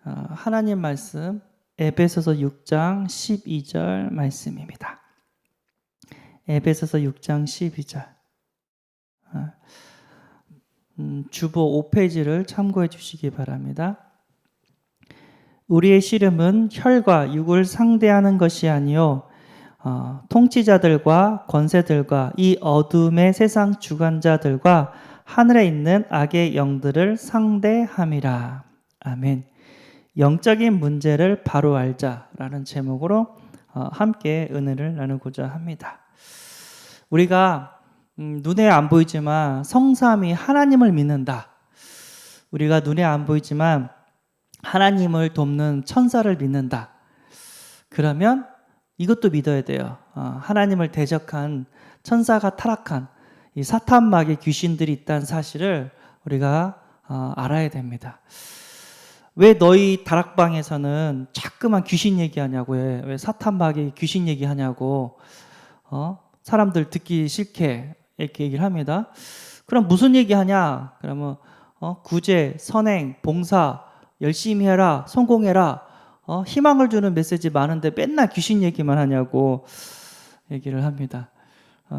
하나님 말씀 에베소서 6장 12절 말씀입니다. 에베소서 6장 12절. 주보 5페이지를 참고해 주시기 바랍니다. 우리의 씨름은 혈과 육을 상대하는 것이 아니요 통치자들과 권세들과 이 어둠의 세상 주관자들과 하늘에 있는 악의 영들을 상대함이라. 아멘. 영적인 문제를 바로 알자라는 제목으로 함께 은혜를 나누고자 합니다. 우리가 눈에 안 보이지만 성삼위 하나님을 믿는다. 우리가 눈에 안 보이지만 하나님을 돕는 천사를 믿는다. 그러면 이것도 믿어야 돼요. 하나님을 대적한 천사가 타락한 이 사탄 마귀 귀신들이 있다는 사실을 우리가 알아야 됩니다. 왜 너희 다락방에서는 자꾸만 귀신 얘기하냐고 해. 왜 사탄 마귀 귀신 얘기하냐고 사람들 듣기 싫게 이렇게 얘기를 합니다. 그럼 무슨 얘기하냐? 그러면 구제, 선행, 봉사 열심히 해라, 성공해라, 희망을 주는 메시지 많은데 맨날 귀신 얘기만 하냐고 얘기를 합니다.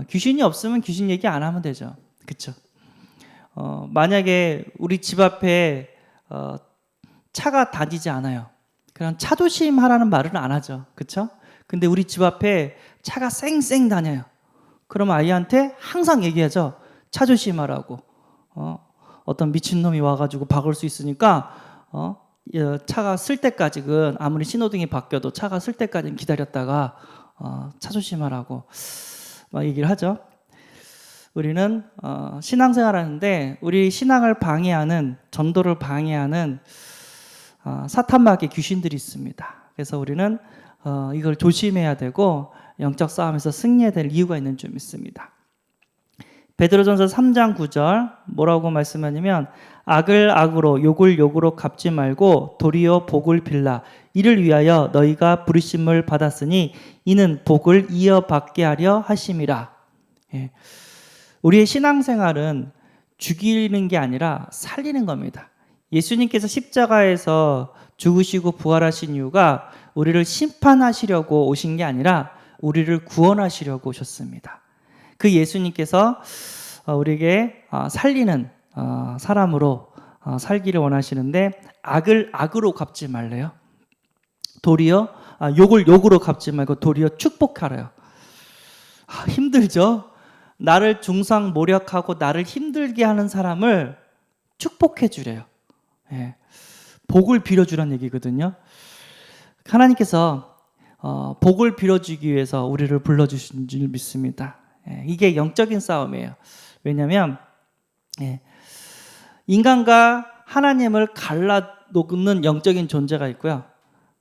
귀신이 없으면 귀신 얘기 안 하면 되죠. 그렇죠? 만약에 우리 집 앞에 차가 다니지 않아요. 그럼 차 조심하라는 말은 안 하죠. 그렇죠? 근데 우리 집 앞에 차가 쌩쌩 다녀요. 그럼 아이한테 항상 얘기하죠. 차 조심하라고. 어떤 미친놈이 와가지고 박을 수 있으니까 차가 쓸 때까지는 아무리 신호등이 바뀌어도 차가 쓸 때까지는 기다렸다가 차 조심하라고 막 얘기를 하죠. 우리는 신앙생활하는데 우리 신앙을 방해하는, 전도를 방해하는 사탄 마귀 귀신들이 있습니다. 그래서 우리는 이걸 조심해야 되고 영적 싸움에서 승리해야 될 이유가 있는 줄 믿습니다. 베드로전서 3장 9절 뭐라고 말씀하냐면 악을 악으로 욕을 욕으로 갚지 말고 도리어 복을 빌라. 이를 위하여 너희가 부르심을 받았으니 이는 복을 이어받게 하려 하심이라. 예. 우리의 신앙생활은 죽이는 게 아니라 살리는 겁니다. 예수님께서 십자가에서 죽으시고 부활하신 이유가 우리를 심판하시려고 오신 게 아니라 우리를 구원하시려고 오셨습니다. 그 예수님께서 우리에게 살리는 사람으로 살기를 원하시는데 악을 악으로 갚지 말래요. 도리어 욕을 욕으로 갚지 말고 도리어 축복하래요. 힘들죠? 나를 중상모략하고 나를 힘들게 하는 사람을 축복해 주래요. 예. 복을 빌어주라는 얘기거든요. 하나님께서 복을 빌어주기 위해서 우리를 불러주신 줄 믿습니다. 예. 이게 영적인 싸움이에요. 왜냐하면 인간과 하나님을 갈라놓는 영적인 존재가 있고요.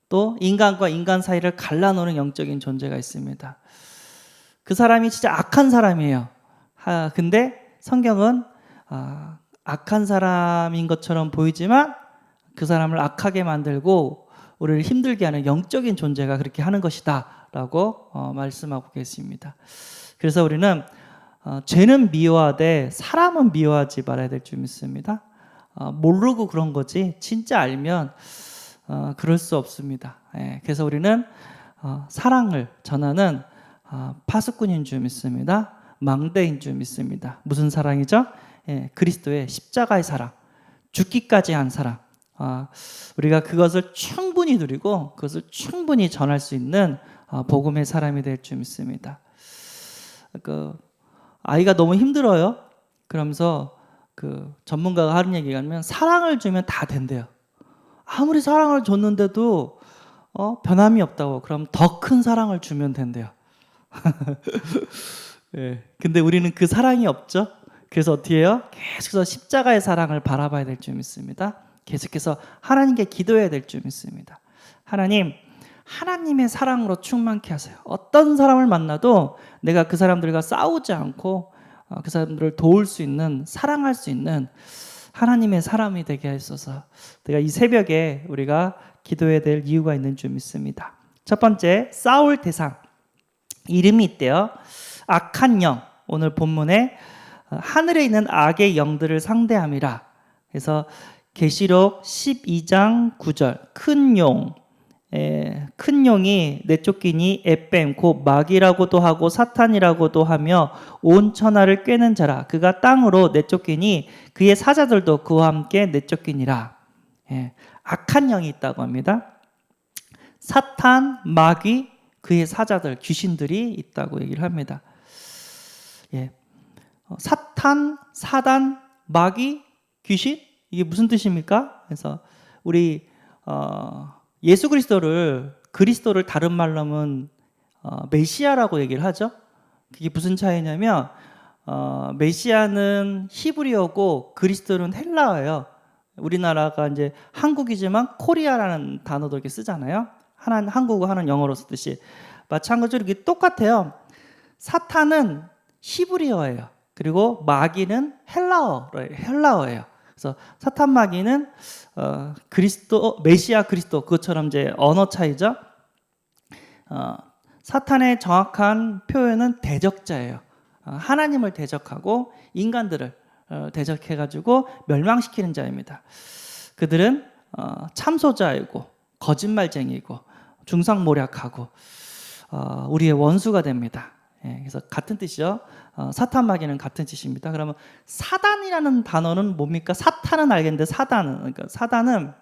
또 인간과 인간 사이를 갈라놓는 영적인 존재가 있습니다. 그 사람이 진짜 악한 사람이에요. 근데 성경은 악한 사람인 것처럼 보이지만 그 사람을 악하게 만들고 우리를 힘들게 하는 영적인 존재가 그렇게 하는 것이다 라고 말씀하고 계십니다. 그래서 우리는 죄는 미워하되 사람은 미워하지 말아야 될 줄 믿습니다. 모르고 그런 거지 진짜 알면 그럴 수 없습니다. 그래서 우리는 사랑을 전하는 파수꾼인 줄 믿습니다. 망대인 줄 믿습니다. 무슨 사랑이죠? 그리스도의 십자가의 사랑, 죽기까지 한 사랑. 우리가 그것을 충분히 누리고 그것을 충분히 전할 수 있는 복음의 사람이 될 줄 믿습니다. 아이가 너무 힘들어요. 그러면서 전문가가 하는 얘기가 하면 사랑을 주면 다 된대요. 아무리 사랑을 줬는데도 변함이 없다고. 그럼 더 큰 사랑을 주면 된대요. 네. 근데 우리는 그 사랑이 없죠. 그래서 어떻게 해요? 계속해서 십자가의 사랑을 바라봐야 될 줄 믿습니다. 계속해서 하나님께 기도해야 될 줄 믿습니다. 하나님, 하나님의 사랑으로 충만케 하세요. 어떤 사람을 만나도 내가 그 사람들과 싸우지 않고 그 사람들을 도울 수 있는, 사랑할 수 있는 하나님의 사람이 되게 하소서. 내가 이 새벽에 우리가 기도해야 될 이유가 있는 줄 믿습니다. 첫 번째, 싸울 대상. 이름이 있대요. 악한 영. 오늘 본문에 하늘에 있는 악의 영들을 상대함이라. 그래서 계시록 12장 9절 큰 용이 내쫓기니 에뱀 곧 마귀라고도 하고 사탄이라고도 하며 온 천하를 꿰는 자라 그가 땅으로 내쫓기니 그의 사자들도 그와 함께 내쫓기니라. 악한 영이 있다고 합니다. 사탄, 마귀, 그의 사자들, 귀신들이 있다고 얘기를 합니다. 사탄, 사단, 마귀, 귀신? 이게 무슨 뜻입니까? 그래서 우리 예수 그리스도를 다른 말로 하면 메시아라고 얘기를 하죠. 그게 무슨 차이냐면 메시아는 히브리어고 그리스도는 헬라어예요. 우리나라가 이제 한국이지만 코리아라는 단어도 이렇게 쓰잖아요. 하나는 한국어, 하나는 영어로 쓰듯이 마찬가지로 이게 똑같아요. 사탄은 히브리어예요. 그리고 마귀는 헬라어예요. 그래서 사탄 마귀는 그리스도, 메시아 그리스도 그것처럼 이제 언어 차이죠. 사탄의 정확한 표현은 대적자예요. 하나님을 대적하고 인간들을 대적해가지고 멸망시키는 자입니다. 그들은 참소자이고 거짓말쟁이고 중상모략하고 우리의 원수가 됩니다. 그래서 같은 뜻이죠. 사탄 마귀는 같은 뜻입니다. 그러면 사단이라는 단어는 뭡니까? 사탄은 알겠는데 사단은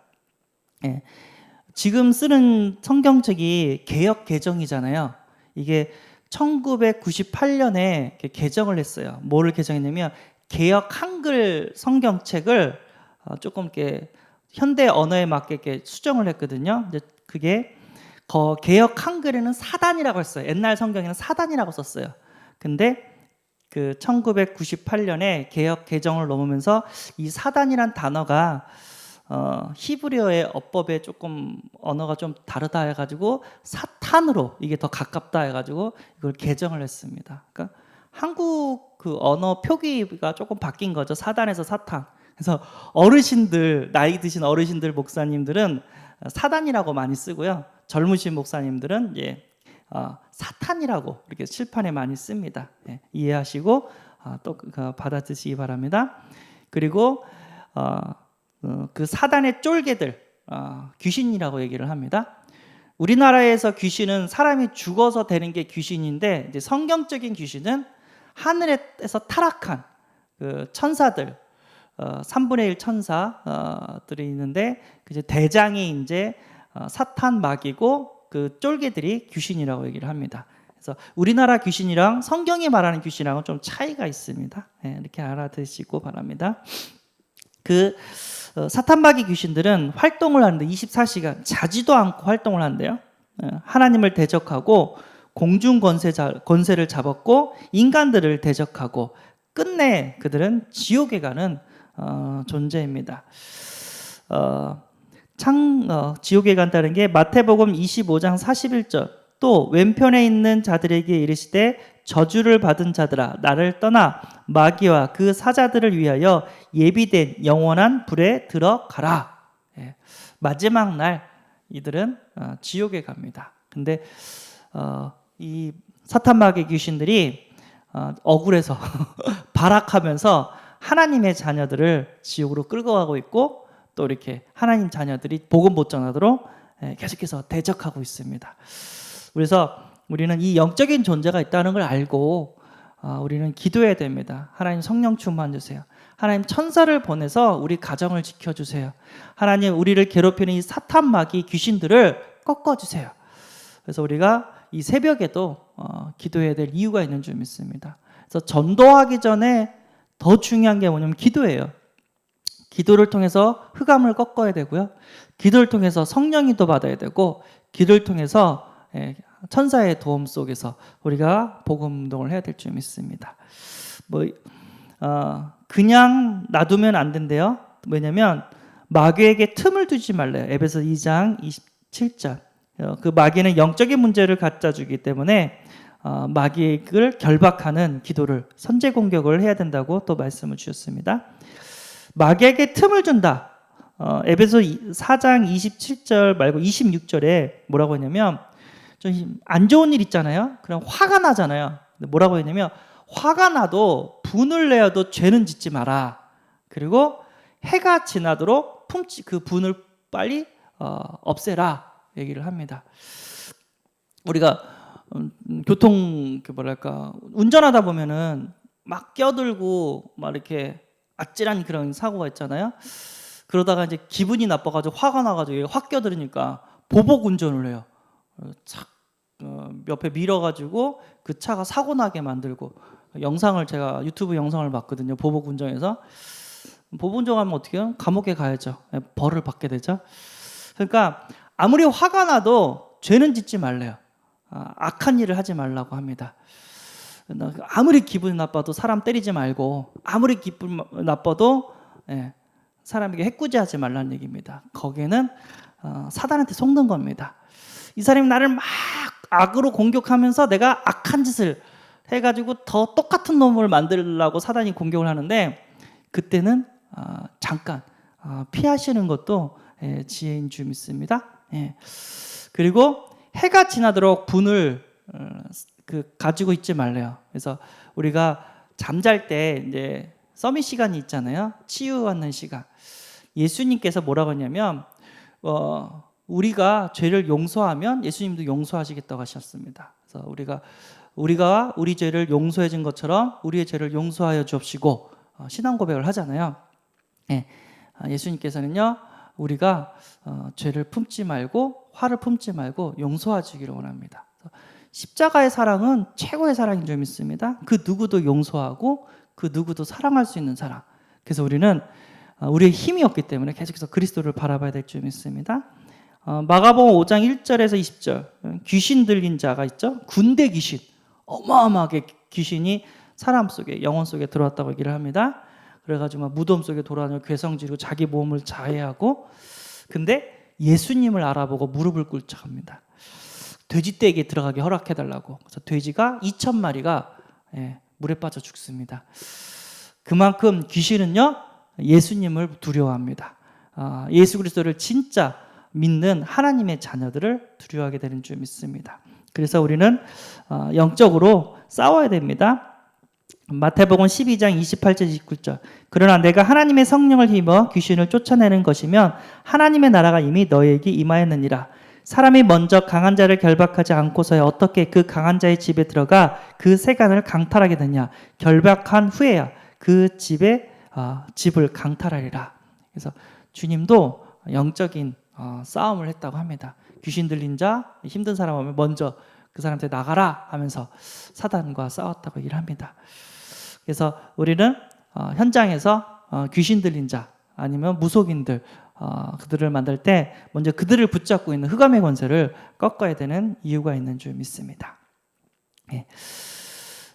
지금 쓰는 성경책이 개역 개정이잖아요. 이게 1998년에 개정을 했어요. 뭐를 개정했냐면 개역 한글 성경책을 조금 이렇게 현대 언어에 맞게 이렇게 수정을 했거든요. 이제 그게 개역 한글에는 사단이라고 했어요. 옛날 성경에는 사단이라고 썼어요. 근데 그 1998년에 개역 개정을 넘으면서 이 사단이란 단어가 히브리어의 어법에 조금 언어가 좀 다르다 해가지고 사탄으로 이게 더 가깝다 해가지고 이걸 개정을 했습니다. 그러니까 한국 그 언어 표기가 조금 바뀐 거죠. 사단에서 사탄. 그래서 어르신들, 나이 드신 어르신들 목사님들은 사단이라고 많이 쓰고요. 젊으신 목사님들은 사탄이라고 이렇게 칠판에 많이 씁니다. 이해하시고 또 받아들이시기 바랍니다. 그리고 그 사단의 쫄개들 귀신이라고 얘기를 합니다. 우리나라에서 귀신은 사람이 죽어서 되는 게 귀신인데 이제 성경적인 귀신은 하늘에서 타락한 그 천사들 3분의 1 천사들이 있는데 이제 대장이 이제 사탄 마귀고 그 쫄개들이 귀신이라고 얘기를 합니다. 그래서 우리나라 귀신이랑 성경이 말하는 귀신이랑은 좀 차이가 있습니다. 이렇게 알아두시고 바랍니다. 그 사탄 마귀 귀신들은 활동을 하는데 24시간 자지도 않고 활동을 한대요. 하나님을 대적하고 공중 권세를 잡았고 인간들을 대적하고 끝내 그들은 지옥에 가는 존재입니다. 지옥에 간다는 게 마태복음 25장 41절 또 왼편에 있는 자들에게 이르시되 저주를 받은 자들아 나를 떠나 마귀와 그 사자들을 위하여 예비된 영원한 불에 들어가라. 마지막 날 이들은 지옥에 갑니다. 근데 이 사탄 마귀 귀신들이 억울해서 발악하면서 하나님의 자녀들을 지옥으로 끌고 가고 있고 또 이렇게 하나님 자녀들이 복음 못 전하도록 계속해서 대적하고 있습니다. 그래서 우리는 이 영적인 존재가 있다는 걸 알고 우리는 기도해야 됩니다. 하나님 성령 충만 주세요. 하나님 천사를 보내서 우리 가정을 지켜주세요. 하나님 우리를 괴롭히는 이 사탄 마귀 귀신들을 꺾어주세요. 그래서 우리가 이 새벽에도 기도해야 될 이유가 있는 줄 믿습니다. 그래서 전도하기 전에 더 중요한 게 뭐냐면 기도예요. 기도를 통해서 흑암을 꺾어야 되고요. 기도를 통해서 성령이 또 받아야 되고 기도를 통해서 천사의 도움 속에서 우리가 복음 운동을 해야 될 줄 믿습니다. 그냥 놔두면 안 된대요. 왜냐하면 마귀에게 틈을 두지 말래요. 에베소 2장 27절. 그 마귀는 영적인 문제를 갖다 주기 때문에 마귀를 결박하는 기도를 선제 공격을 해야 된다고 또 말씀을 주셨습니다. 마귀에게 틈을 준다. 에베소 4장 27절 말고 26절에 뭐라고 했냐면 좀 안 좋은 일 있잖아요. 그럼 화가 나잖아요. 근데 뭐라고 했냐면 화가 나도 분을 내어도 죄는 짓지 마라. 그리고 해가 지나도록 품지 그 분을 빨리 없애라 얘기를 합니다. 우리가 교통 뭐랄까 운전하다 보면은 막 껴들고 막 이렇게 아찔한 그런 사고가 있잖아요. 그러다가 이제 기분이 나빠가지고 화가 나가지고 확 껴들으니까 보복 운전을 해요. 착 옆에 밀어가지고 그 차가 사고 나게 만들고 영상을 제가 유튜브 영상을 봤거든요. 보복 운전에서 보복 운전하면 어떻게 해요? 감옥에 가야죠. 벌을 받게 되죠. 그러니까 아무리 화가 나도 죄는 짓지 말래요. 악한 일을 하지 말라고 합니다. 아무리 기분이 나빠도 사람 때리지 말고 아무리 기분 나빠도 사람에게 해코지하지 말라는 얘기입니다. 거기에는 사단한테 속는 겁니다. 이 사람이 나를 막 악으로 공격하면서 내가 악한 짓을 해가지고 더 똑같은 놈을 만들려고 사단이 공격을 하는데 그때는 잠깐 피하시는 것도 지혜인 줄 믿습니다. 그리고 해가 지나도록 분을 가지고 있지 말래요. 그래서 우리가 잠잘 때 이제 서밋 시간이 있잖아요. 치유하는 시간. 예수님께서 뭐라고 했냐면 우리가 죄를 용서하면 예수님도 용서하시겠다고 하셨습니다. 그래서 우리가 우리 죄를 용서해 준 것처럼 우리의 죄를 용서하여 주옵시고 신앙 고백을 하잖아요. 예수님께서는요 우리가 죄를 품지 말고 화를 품지 말고 용서하시기를 원합니다. 십자가의 사랑은 최고의 사랑인 줄 믿습니다. 그 누구도 용서하고 그 누구도 사랑할 수 있는 사랑. 그래서 우리는 우리의 힘이 없기 때문에 계속해서 그리스도를 바라봐야 될 줄 믿습니다. 마가복음 5장 1절에서 20절 귀신 들린 자가 있죠. 군대 귀신, 어마어마하게 귀신이 사람 속에 영혼 속에 들어왔다고 얘기를 합니다. 그래가지고 막 무덤 속에 돌아다니고 괴성지르고 자기 몸을 자해하고 근데 예수님을 알아보고 무릎을 꿇쳐갑니다. 돼지떼에게 들어가게 허락해달라고. 그래서 돼지가 2,000마리가 물에 빠져 죽습니다. 그만큼 귀신은요 예수님을 두려워합니다. 예수 그리스도를 진짜 믿는 하나님의 자녀들을 두려워하게 되는 줄 믿습니다. 그래서 우리는 영적으로 싸워야 됩니다. 마태복음 12장 28절 29절 그러나 내가 하나님의 성령을 힘입어 귀신을 쫓아내는 것이면 하나님의 나라가 이미 너희에게 임하였느니라. 사람이 먼저 강한 자를 결박하지 않고서야 어떻게 그 강한 자의 집에 들어가 그 세간을 강탈하게 되냐. 결박한 후에야 그 집을 강탈하리라. 그래서 주님도 영적인 싸움을 했다고 합니다. 귀신 들린 자, 힘든 사람 오면 먼저 그 사람한테 나가라 하면서 사단과 싸웠다고 얘기를 합니다. 그래서 우리는 현장에서 귀신 들린 자 아니면 무속인들 그들을 만날 때 먼저 그들을 붙잡고 있는 흑암의 권세를 꺾어야 되는 이유가 있는 줄 믿습니다.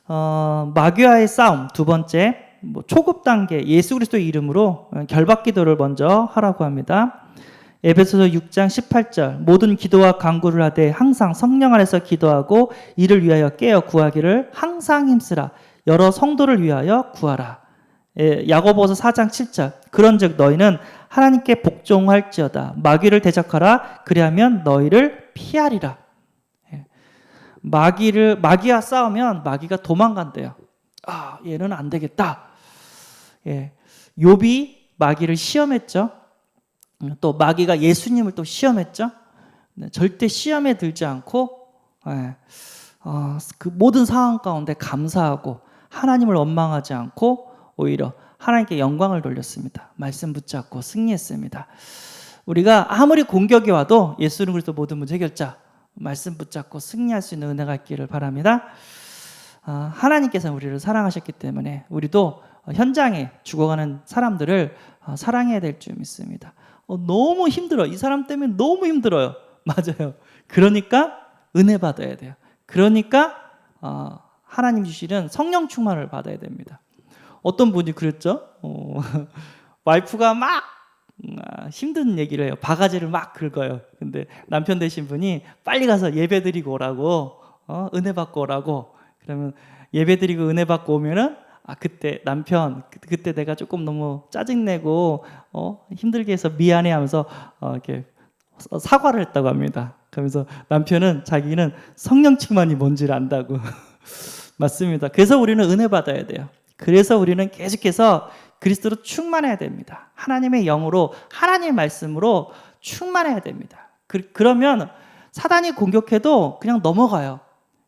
마귀와의 싸움 두 번째 초급 단계 예수 그리스도의 이름으로 결박 기도를 먼저 하라고 합니다. 에베소서 6장 18절 모든 기도와 간구를 하되 항상 성령 안에서 기도하고 이를 위하여 깨어 구하기를 항상 힘쓰라. 여러 성도를 위하여 구하라. 야고보서 4장 7절 그런즉 너희는 하나님께 복종할지어다. 마귀를 대적하라. 그리하면 너희를 피하리라. 마귀와 싸우면 마귀가 도망간대요. 얘는 안 되겠다. 욥이 마귀를 시험했죠. 또 마귀가 예수님을 또 시험했죠. 절대 시험에 들지 않고 그 모든 상황 가운데 감사하고 하나님을 원망하지 않고 오히려 하나님께 영광을 돌렸습니다. 말씀 붙잡고 승리했습니다. 우리가 아무리 공격이 와도 예수는 그리스도 모든 문제 해결자 말씀 붙잡고 승리할 수 있는 은혜가 있기를 바랍니다. 하나님께서 우리를 사랑하셨기 때문에 우리도 현장에 죽어가는 사람들을 사랑해야 될 줄 믿습니다. 너무 힘들어. 이 사람 때문에 너무 힘들어요. 맞아요. 그러니까 은혜 받아야 돼요. 그러니까 하나님 주시는 성령 충만을 받아야 됩니다. 어떤 분이 그랬죠? 와이프가 막 힘든 얘기를 해요. 바가지를 막 긁어요. 근데 남편 되신 분이 빨리 가서 예배 드리고 오라고 은혜 받고 오라고. 그러면 예배 드리고 은혜 받고 오면은 그때 남편 그때 내가 조금 너무 짜증내고 힘들게 해서 미안해 하면서 이렇게 사과를 했다고 합니다. 그러면서 남편은 자기는 성령 충만이 뭔지를 안다고. 맞습니다. 그래서 우리는 은혜 받아야 돼요. 그래서 우리는 계속해서 그리스도로 충만해야 됩니다. 하나님의 영으로, 하나님의 말씀으로 충만해야 됩니다. 그러면 사단이 공격해도 그냥 넘어가요.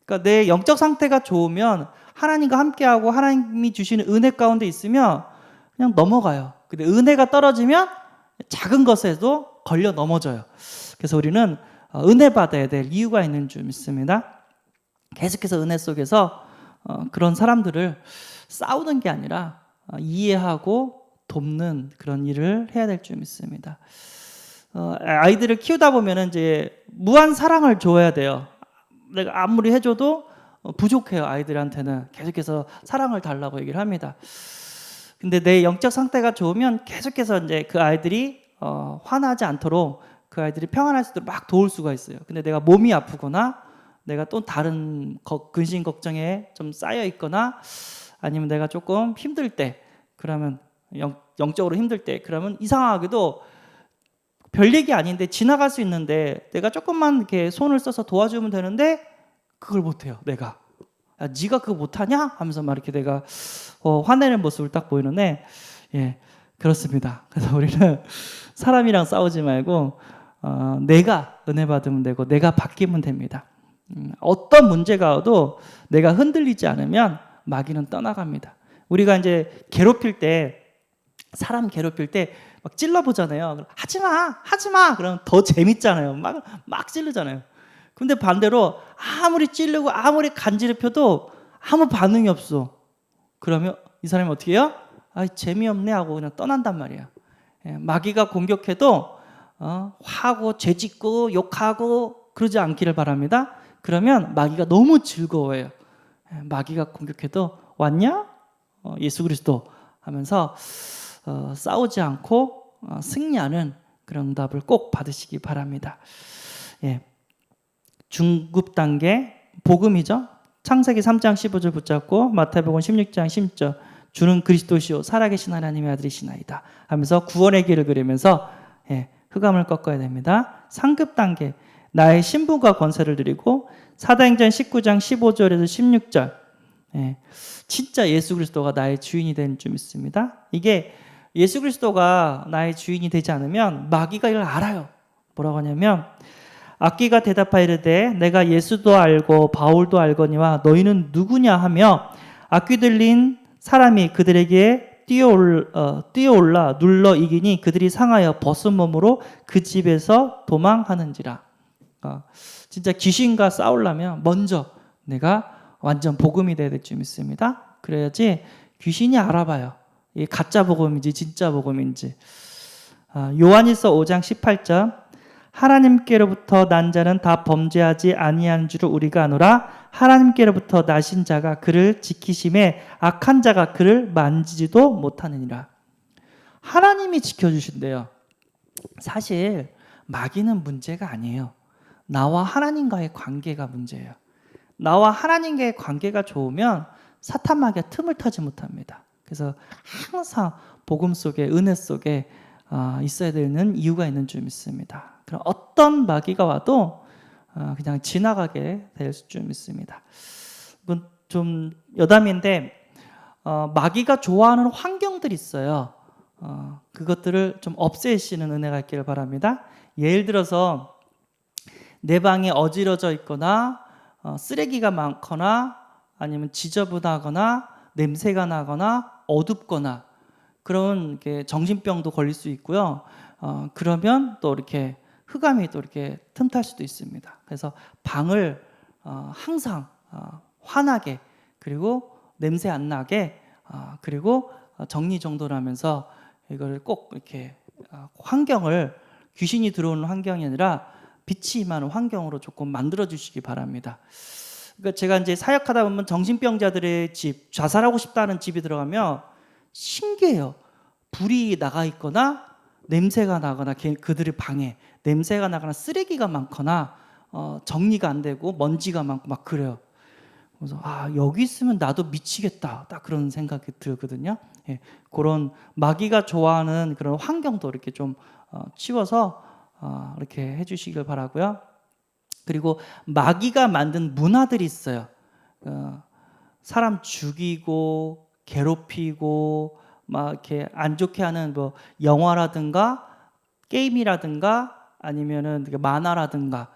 그러니까 내 영적 상태가 좋으면 하나님과 함께하고 하나님이 주시는 은혜 가운데 있으면 그냥 넘어가요. 근데 은혜가 떨어지면 작은 것에도 걸려 넘어져요. 그래서 우리는 은혜 받아야 될 이유가 있는 줄 믿습니다. 계속해서 은혜 속에서 그런 사람들을 싸우는 게 아니라 이해하고 돕는 그런 일을 해야 될 줄 믿습니다. 아이들을 키우다 보면 이제 무한 사랑을 줘야 돼요. 내가 아무리 해줘도 부족해요. 아이들한테는 계속해서 사랑을 달라고 얘기를 합니다. 근데 내 영적 상태가 좋으면 계속해서 이제 그 아이들이 화나지 않도록 그 아이들이 평안할 수 있도록 막 도울 수가 있어요. 근데 내가 몸이 아프거나 내가 또 다른 근심 걱정에 좀 쌓여 있거나 아니면 내가 조금 힘들 때, 그러면 영적으로 힘들 때, 그러면 이상하게도 별 얘기 아닌데 지나갈 수 있는데 내가 조금만 이렇게 손을 써서 도와주면 되는데 그걸 못해요. 내가 야, 네가 그거 못하냐? 하면서 막 이렇게 내가 화내는 모습을 딱 보이는데, 예, 그렇습니다. 그래서 우리는 사람이랑 싸우지 말고 내가 은혜 받으면 되고 내가 바뀌면 됩니다. 어떤 문제가 와도 내가 흔들리지 않으면 마귀는 떠나갑니다. 우리가 이제 괴롭힐 때, 사람 괴롭힐 때 막 찔러보잖아요. 하지마, 하지마. 그러면 더 재밌잖아요. 막 찔르잖아요. 근데 반대로 아무리 찔르고 아무리 간지럽혀도 아무 반응이 없어. 그러면 이 사람이 어떻게 해요? 재미없네 하고 그냥 떠난단 말이야. 예, 마귀가 공격해도 화고 죄짓고 욕하고 그러지 않기를 바랍니다. 그러면 마귀가 너무 즐거워해요. 예, 마귀가 공격해도 왔냐? 예수 그리스도 하면서 싸우지 않고 승리하는 그런 응답을 꼭 받으시기 바랍니다. 예. 중급 단계 복음이죠. 창세기 3장 15절 붙잡고 마태복음 16장 10절 주는 그리스도시요 살아계신 하나님의 아들이시나이다 하면서 구원의 길을 그리면서 흑암을 꺾어야 됩니다. 상급 단계 나의 신분과 권세를 드리고 사도행전 19장 15절에서 16절 진짜 예수 그리스도가 나의 주인이 되는 줄 믿습니다. 이게 예수 그리스도가 나의 주인이 되지 않으면 마귀가 이걸 알아요. 뭐라고 하냐면 악귀가 대답하이르되 내가 예수도 알고 바울도 알거니와 너희는 누구냐 하며 악귀 들린 사람이 그들에게 뛰어올라 눌러 이기니 그들이 상하여 벗은 몸으로 그 집에서 도망하는지라. 진짜 귀신과 싸우려면 먼저 내가 완전 복음이 돼야 될 줄 믿습니다. 그래야지 귀신이 알아봐요. 이게 가짜 복음인지 진짜 복음인지. 요한일서 5장 18절 하나님께로부터 난 자는 다 범죄하지 아니하는 줄을 우리가 아노라. 하나님께로부터 나신 자가 그를 지키심에 악한 자가 그를 만지지도 못하느니라. 하나님이 지켜주신대요. 사실 마귀는 문제가 아니에요. 나와 하나님과의 관계가 문제예요. 나와 하나님과의 관계가 좋으면 사탄 마귀가 틈을 타지 못합니다. 그래서 항상 복음 속에 은혜 속에 있어야 되는 이유가 있는 줄 믿습니다. 그럼 어떤 마귀가 와도 그냥 지나가게 될 줄 믿습니다. 이건 좀 여담인데 마귀가 좋아하는 환경들이 있어요. 그것들을 좀 없애시는 은혜가 있기를 바랍니다. 예를 들어서 내 방에 어지러져 있거나 쓰레기가 많거나 아니면 지저분하거나 냄새가 나거나 어둡거나 그런 정신병도 걸릴 수 있고요. 그러면 또 이렇게 흑암이 또 이렇게 틈탈 수도 있습니다. 그래서 방을 항상 환하게 그리고 냄새 안 나게 그리고 정리정돈하면서 이걸 꼭 이렇게 환경을 귀신이 들어오는 환경이 아니라 빛이 임하는 환경으로 조금 만들어 주시기 바랍니다. 그러니까 제가 이제 사역하다 보면 정신병자들의 집, 자살하고 싶다는 집이 들어가면 신기해요. 불이 나가 있거나 냄새가 나거나 그들의 방에 냄새가 나거나 쓰레기가 많거나 정리가 안 되고 먼지가 많고 막 그래요. 그래서 여기 있으면 나도 미치겠다. 딱 그런 생각이 들거든요. 예, 그런 마귀가 좋아하는 그런 환경도 이렇게 좀 치워서 이렇게 해주시길 바라고요. 그리고 마귀가 만든 문화들이 있어요. 사람 죽이고 괴롭히고 막 이렇게 안 좋게 하는 뭐 영화라든가 게임이라든가 아니면은 만화라든가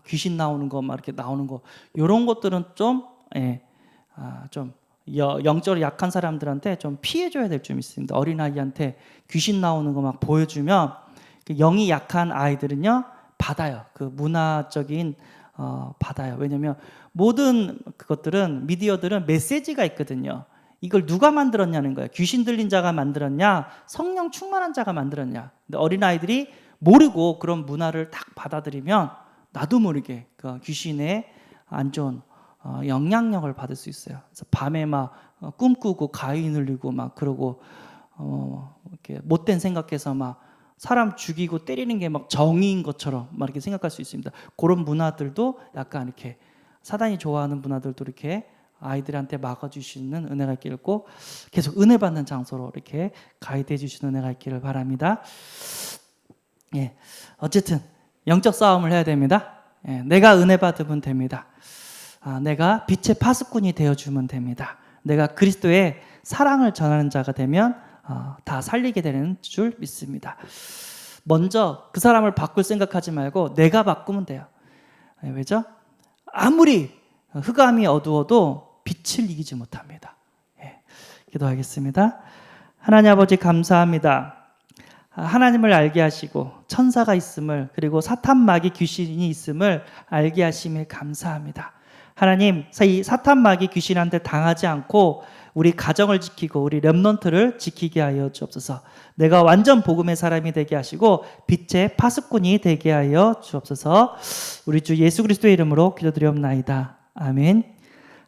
귀신 나오는 거 막 이렇게 나오는 거 이런 것들은 좀 좀 영적으로 약한 사람들한테 좀 피해줘야 될 점 있습니다. 어린아이한테 귀신 나오는 거 막 보여주면 그 영이 약한 아이들은요 받아요. 그 문화적인 받아요. 왜냐하면 모든 그것들은 미디어들은 메시지가 있거든요. 이걸 누가 만들었냐는 거예요. 귀신 들린 자가 만들었냐, 성령 충만한 자가 만들었냐. 근데 어린아이들이 모르고 그런 문화를 딱 받아들이면 나도 모르게 그 귀신의 안 좋은 영향력을 받을 수 있어요. 그래서 밤에 막 꿈꾸고 가위 눌리고 막 그러고 이렇게 못된 생각해서 막 사람 죽이고 때리는 게 막 정의인 것처럼 막 이렇게 생각할 수 있습니다. 그런 문화들도 약간 이렇게 사단이 좋아하는 문화들도 이렇게 아이들한테 막아주시는 은혜가 있기를 꼭 계속 은혜 받는 장소로 이렇게 가이드해 주시는 은혜가 있기를 바랍니다. 예, 어쨌든 영적 싸움을 해야 됩니다. 예, 내가 은혜 받으면 됩니다. 내가 빛의 파수꾼이 되어주면 됩니다. 내가 그리스도의 사랑을 전하는 자가 되면 다 살리게 되는 줄 믿습니다. 먼저 그 사람을 바꿀 생각하지 말고 내가 바꾸면 돼요. 왜죠? 아무리 흑암이 어두워도 빛을 이기지 못합니다. 예, 기도하겠습니다. 하나님 아버지 감사합니다. 하나님을 알게 하시고 천사가 있음을 그리고 사탄 마귀 귀신이 있음을 알게 하심에 감사합니다. 하나님, 이 사탄 마귀 귀신한테 당하지 않고 우리 가정을 지키고 우리 렘넌트를 지키게 하여 주옵소서. 내가 완전 복음의 사람이 되게 하시고 빛의 파수꾼이 되게 하여 주옵소서. 우리 주 예수 그리스도의 이름으로 기도드리옵나이다. 아멘.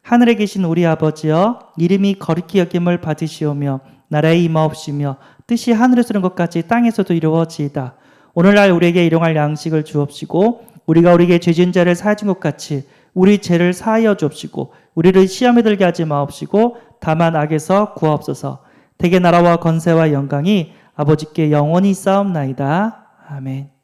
하늘에 계신 우리 아버지여, 이름이 거룩히 여김을 받으시오며 나라의 임하옵시며 뜻이 하늘에서 이룬 것 같이 땅에서도 이루어지이다. 오늘날 우리에게 일용할 양식을 주옵시고 우리가 우리에게 죄 지은 자를 사하여 준 것 같이 우리 죄를 사하여 주옵시고 우리를 시험에 들게 하지 마옵시고 다만 악에서 구하옵소서. 대개 나라와 권세와 영광이 아버지께 영원히 있사옵나이다. 아멘.